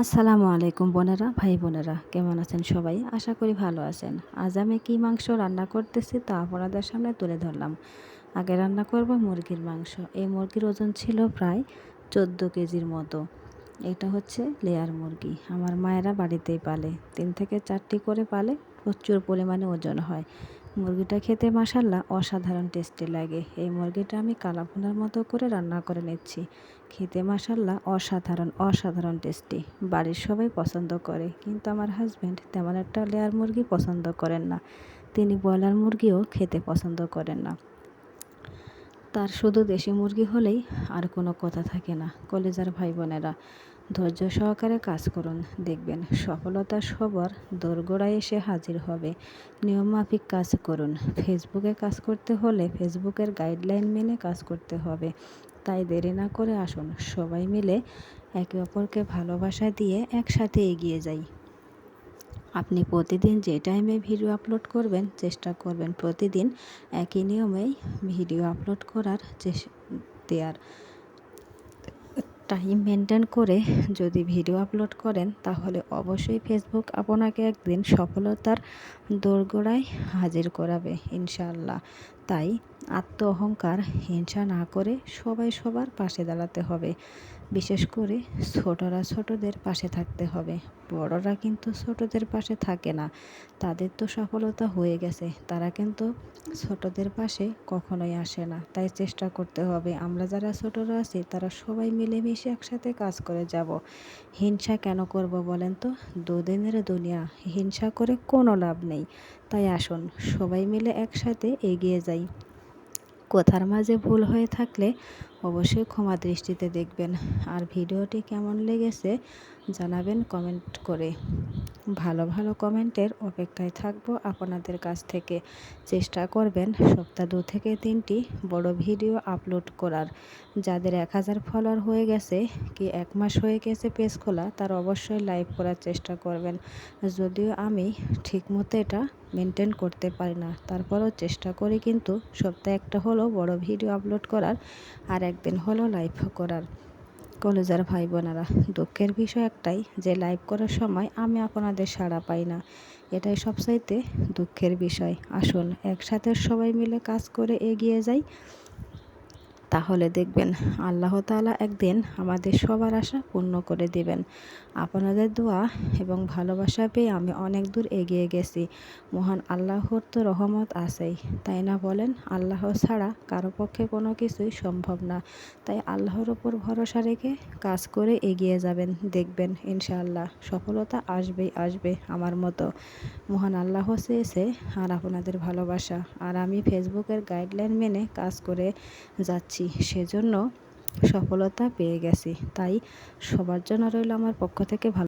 আসসালামু আলাইকুম বোনেরা, ভাই বোনেরা, কেমন আছেন সবাই? আশা করি ভালো আছেন। আজ আমি কি মাংস রান্না করতেছি তা আপনাদের সামনে তুলে ধরলাম। আগে রান্না করব মুরগির মাংস। এই মুরগির ওজন ছিল প্রায় 14 কেজির মতো। এটা হচ্ছে লেয়ার মুরগি। আমার মায়েরা বাড়িতেই পালে, 3 থেকে 4টি করে পালে। প্রচুর পরিমাণে ওজন হয়। মুরগিটা খেতে মাশাআল্লাহ অসাধারণ টেস্টি লাগে। এই মুরগিটা আমি কালাভুনার মতো করে রান্না করে নিচ্ছি। খেতে মাশাআল্লাহ অসাধারণ টেস্টি। বাড়ির সবাই পছন্দ করে, কিন্তু আমার হাজব্যান্ড তেমন একটা লেয়ার মুরগি পছন্দ করেন না। তিনি ব্রয়লার মুরগিও খেতে পছন্দ করেন না। তার শুধু দেশি মুরগি হলেই আর কোনো কথা থাকে না। কলিজার ভাই বোনেরা, ধৈর্য সহকারে কাজ করুন, দেখবেন সফলতা সবার দোরগোড়ায় এসে হাজির হবে। নিয়মমাফিক কাজ করুন। ফেসবুকে কাজ করতে হলে ফেসবুকের গাইডলাইন মেনে কাজ করতে হবে। তাই দেরি না করে আসুন, সবাই মিলে একে অপরকে ভালোবাসা দিয়ে একসাথে এগিয়ে যাই। আপনি প্রতিদিন যে টাইমে ভিডিও আপলোড করবেন, চেষ্টা করবেন প্রতিদিন একই নিয়মেই ভিডিও আপলোড করার দেওয়ার টাইম মেনটেন করে যদি ভিডিও আপলোড করেন, তাহলে অবশ্যই ফেসবুক আপনাকে একদিন সফলতার দোরগোড়ায় হাজির করাবে ইনশাআল্লাহ। তাই আত্ম অহংকার, হিংসা না করে সবাই সবার পাশে দাঁড়াতে হবে। বিশেষ করে ছোটরা ছোটদের পাশে থাকতে হবে। বড়রা কিন্তু ছোটদের পাশে থাকে না। তাদের তো সফলতা হয়ে গেছে, তারা কিন্তু ছোটদের পাশে কখনোই আসে না। তাই চেষ্টা করতে হবে আমরা যারা ছোটরা আছি তারা সবাই মিলেমিশে একসাথে কাজ করে যাব। হিংসা কেন করব বলেন তো? দুদিনের দুনিয়া, হিংসা করে কোনো লাভ নেই। তাই আসুন সবাই মিলে একসাথে এগিয়ে যাই। কথার মাঝে ভুল হয়ে থাকলে অবশ্যই ক্ষমা দৃষ্টিতে দেখবেন। আর ভিডিওটি কেমন লেগেছে জানাবেন কমেন্ট করে। ভালো ভালো কমেন্টের অপেক্ষায় থাকবো আপনাদের কাছ থেকে। চেষ্টা করবেন সপ্তাহে 2 থেকে 3টি বড় ভিডিও আপলোড করার। যাদের 1000 ফলোয়ার হয়ে গেছে কি 1 মাস হয়ে গেছে পেজ খোলা, তারা অবশ্যই লাইভ করার চেষ্টা করবেন। যদিও আমি ঠিকমতো এটা মেনটেন করতে পারি না, তারপরেও চেষ্টা করি কিন্তু সপ্তাহে একটা হলো বড় ভিডিও আপলোড করার, আর একদিন হলো লাইভ করার। কলেজার ভাই বোনেরা, দুঃখের বিষয় একটাই যে লাইভ করার সময় আমি আপনাদের সাড়া পাই না। এটাই সবচাইতে দুঃখের বিষয়। আসুন একসাথে সবাই মিলে কাজ করে এগিয়ে যাই, তাহলে দেখবেন আল্লাহ তাআলা একদিন আমাদের সবার আশা পূর্ণ করে দিবেন। আপনাদের দোয়া এবং ভালোবাসা পেয়ে আমি অনেক দূর এগিয়ে গেছি। মহান আল্লাহর তো রহমত আছেই, তাই না বলেন? আল্লাহ ছাড়া কারো পক্ষে কোনো কিছুই সম্ভব না। তাই আল্লাহর ওপর ভরসা রেখে কাজ করে এগিয়ে যাবেন, দেখবেন ইনশাআল্লাহ সফলতা আসবেই আসবে। আমার মতো মহান আল্লাহ চেয়েছে আর আপনাদের ভালোবাসা, আর আমি ফেসবুকের গাইডলাইন মেনে কাজ করে যাচ্ছি, সেজন্য সফলতা পেয়ে গেছি। তাই সবার জন্য রইল আমার পক্ষ থেকে ভালো।